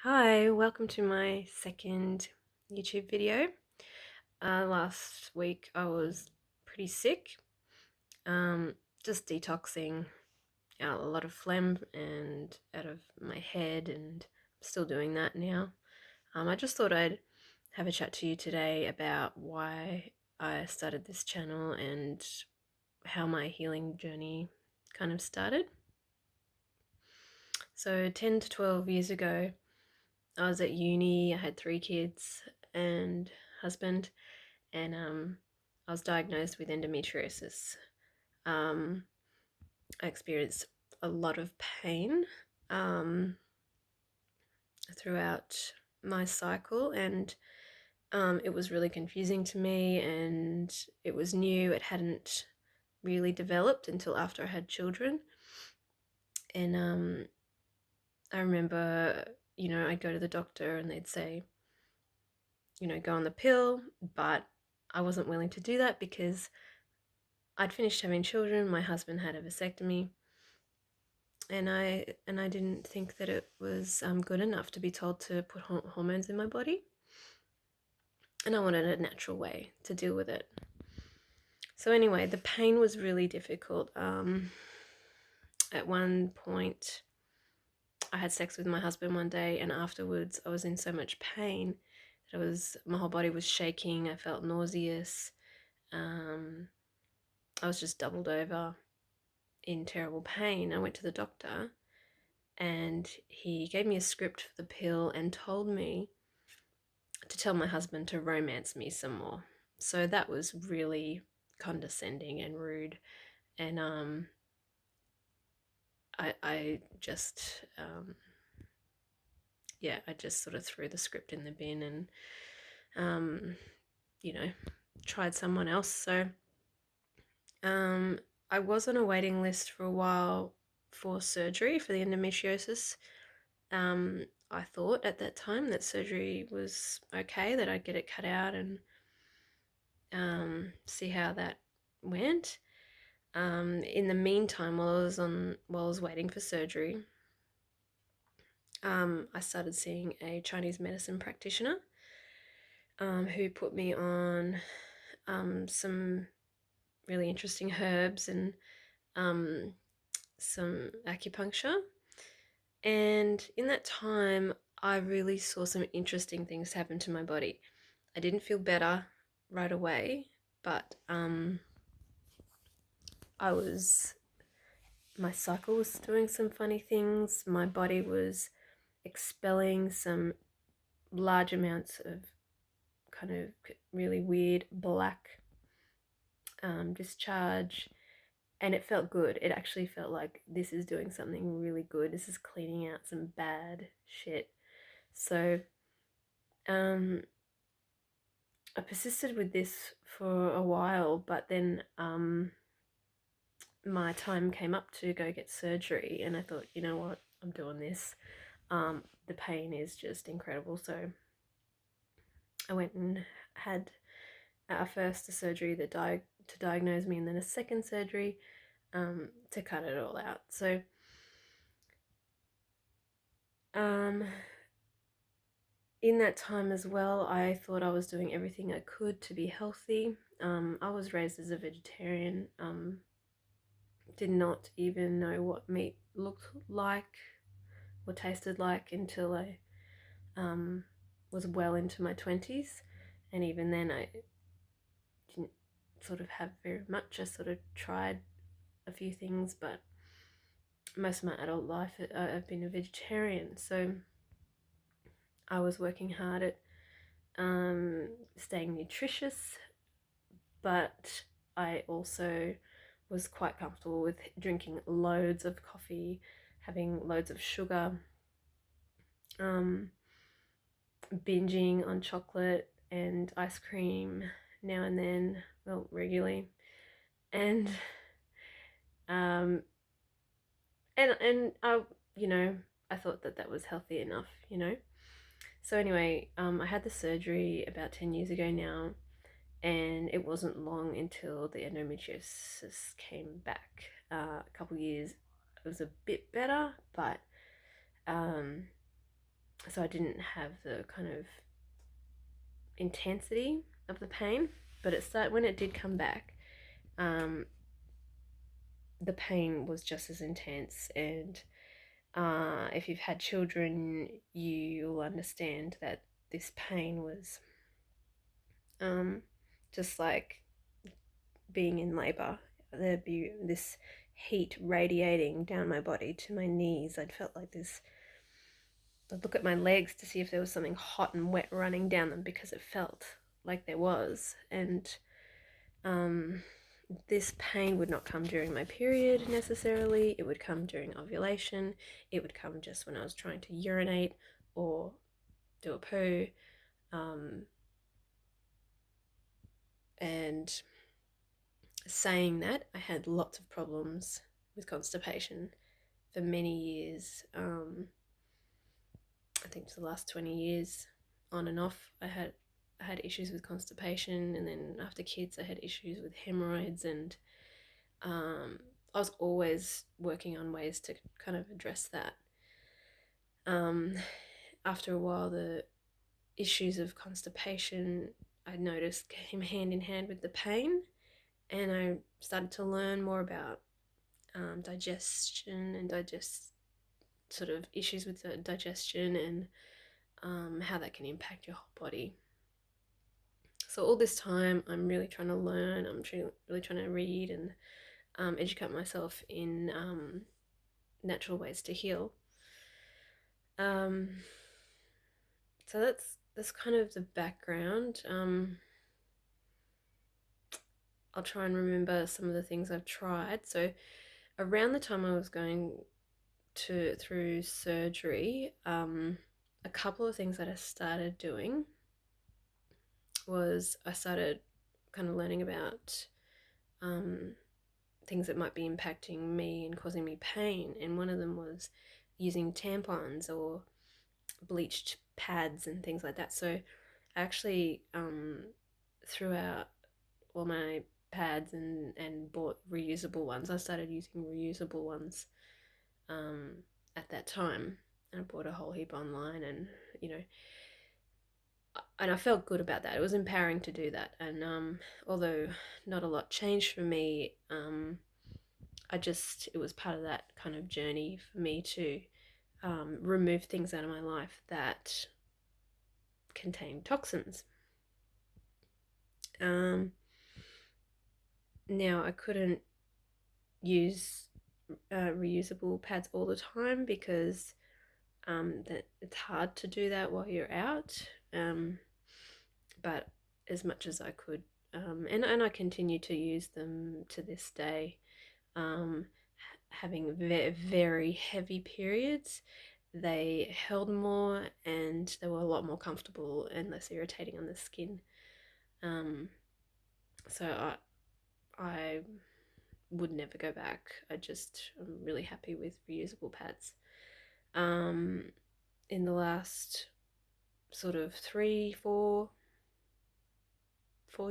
Hi, welcome to my second YouTube video. Last week I was pretty sick, um, just detoxing out a lot of phlegm and out of my head, and I'm still doing that now. I just thought I'd have a chat to you today about why I started this channel and how my healing journey kind of started. So 10 to 12 years ago, I was at uni, I had 3 kids and husband, and I was diagnosed with endometriosis. Um, I experienced a lot of pain um, throughout my cycle, and it was really confusing to me, and it was new. It hadn't really developed until after I had children, and I remember, I'd go to the doctor and they'd say, go on the pill, but I wasn't willing to do that because I'd finished having children. My husband had a vasectomy, and I didn't think that it was good enough to be told to put hormones in my body, and I wanted a natural way to deal with it. So anyway, the pain was really difficult. At one point, I had sex with my husband one day, and afterwards, I was in so much pain that my whole body was shaking. I felt nauseous. Um, I was just doubled over in terrible pain. I went to the doctor and he gave me a script for the pill and told me to tell my husband to romance me some more. So that was really condescending and rude. And I just, I just sort of threw the script in the bin and, um, you know, tried someone else. So um, I was on a waiting list for a while for surgery for the endometriosis. I thought at that time that surgery was okay, that I'd get it cut out and see how that went. In the meantime, while I was waiting for surgery, I started seeing a Chinese medicine practitioner who put me on some really interesting herbs and some acupuncture. And in that time, I really saw some interesting things happen to my body. I didn't feel better right away, but I was my cycle was doing some funny things. My body was expelling some large amounts of kind of really weird black discharge, and it felt good. It actually felt like this is doing something really good. This is cleaning out some bad shit. So um, I persisted with this for a while, but then my time came up to go get surgery, and I thought, you know what, I'm doing this. The pain is just incredible. So I went and had first a surgery to diagnose me, and then a second surgery to cut it all out. So um, in that time as well, I thought I was doing everything I could to be healthy. I was raised as a vegetarian. Did not even know what meat looked like or tasted like until I was well into my 20s. And even then, I didn't sort of have very much. I sort of tried a few things, but most of my adult life I've been a vegetarian. So I was working hard at staying nutritious, but I also was quite comfortable with drinking loads of coffee, having loads of sugar, um, binging on chocolate and ice cream now and then, well, regularly, and um, and I, I thought that that was healthy enough. So anyway, I had the surgery about 10 years ago now, and it wasn't long until the endometriosis came back. A couple years, it was a bit better, but so I didn't have the kind of intensity of the pain. But it started when it did come back. Um, the pain was just as intense, and if you've had children, you'll understand that this pain was um, just like being in labor. There'd be this heat radiating down my body to my knees. I'd felt like this. I'd look at my legs to see if there was something hot and wet running down them because it felt like there was. And um, this pain would not come during my period necessarily. It would come during ovulation. It would come just when I was trying to urinate or do a poo. Um, and saying that, I had lots of problems with constipation for many years. I think for the last 20 years, on and off, I had issues with constipation, and then after kids, I had issues with hemorrhoids, and I was always working on ways to kind of address that. Um, After a while, the issues of constipation I noticed came hand in hand with the pain, and I started to learn more about digestion and sort of issues with the digestion and how that can impact your whole body. So all this time, I'm really trying to learn. I'm really trying to read and educate myself in natural ways to heal. Um, so that's kind of the background. I'll try and remember some of the things I've tried. So around the time I was going through surgery, a couple of things that I started doing was I started kind of learning about um, things that might be impacting me and causing me pain. And one of them was using tampons or bleached pads and things like that. So I actually threw out all my pads and bought reusable ones. I started using reusable ones um, at that time. And I bought a whole heap online, and you know, and I felt good about that. It was empowering to do that, and although not a lot changed for me, it was part of that kind of journey for me to remove things out of my life that contain toxins. Now I couldn't use reusable pads all the time because that it's hard to do that while you're out. But as much as I could, and I continue to use them to this day. Um, Having very heavy periods, they held more and they were a lot more comfortable and less irritating on the skin. Um, so I would never go back. I'm really happy with reusable pads. Um, in the last sort of 4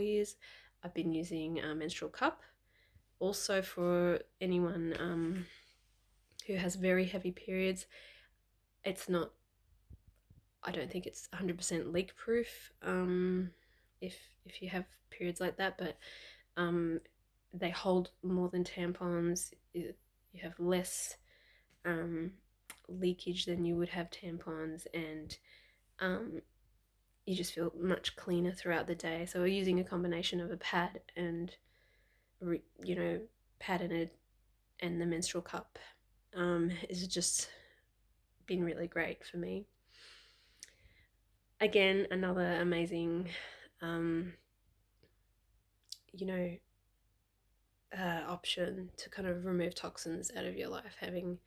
years, I've been using a menstrual cup. Also, for anyone who has very heavy periods, it's not. I don't think it's 100% leak proof. If you have periods like that, but um, they hold more than tampons. You have less leakage than you would have tampons, and um, you just feel much cleaner throughout the day. So we're using a combination of a pad and pad and the menstrual cup is just been really great for me. Again, another amazing, um, you know, option to kind of remove toxins out of your life, having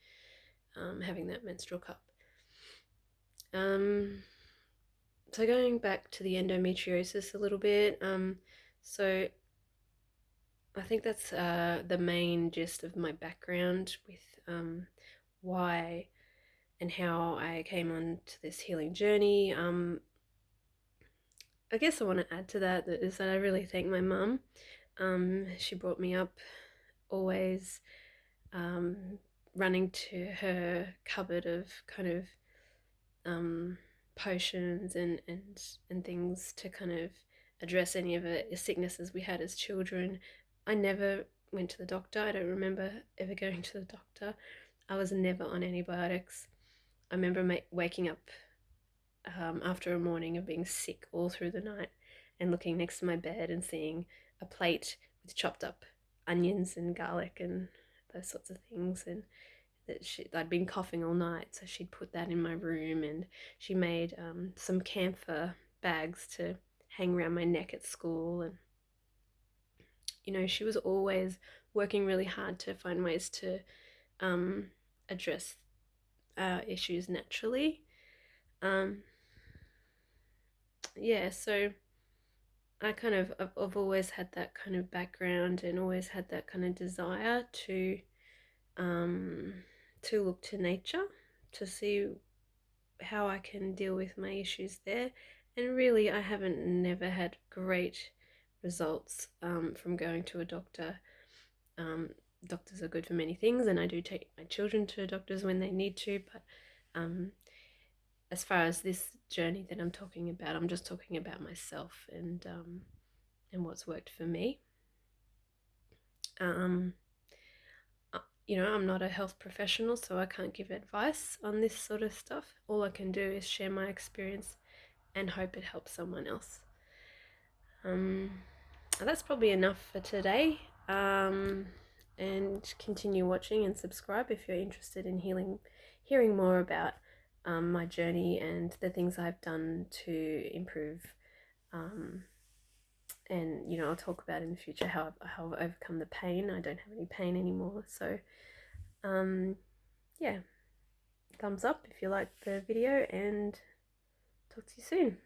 that menstrual cup. So going back to the endometriosis a little bit, so I think that's the main gist of my background with why and how I came on to this healing journey. I guess I want to add to that is that I really thank my mum. She brought me up always running to her cupboard of kind of um, potions and things to kind of address any of the sicknesses we had as children. I never went to the doctor. I don't remember ever going to the doctor. I was never on antibiotics. I remember waking up after a morning of being sick all through the night and looking next to my bed and seeing a plate with chopped up onions and garlic and those sorts of things. And I'd been coughing all night, so she'd put that in my room, and she made some camphor bags to hang around my neck at school. And she was always working really hard to find ways to um, address issues naturally. Um, yeah, so I've always had that kind of background and always had that kind of desire um, to look to nature to see how I can deal with my issues there. And really, I haven't never had great results from going to a doctor. Um, Doctors are good for many things, and I do take my children to doctors when they need to, but um, as far as this journey that I'm talking about, I'm just talking about myself and what's worked for me. Um, I'm not a health professional, so I can't give advice on this sort of stuff. All I can do is share my experience and hope it helps someone else. That's probably enough for today. And continue watching and subscribe if you're interested in hearing more about my journey and the things I've done to improve. And I'll talk about in the future how I've overcome the pain. I don't have any pain anymore. So yeah, thumbs up if you liked the video, and talk to you soon.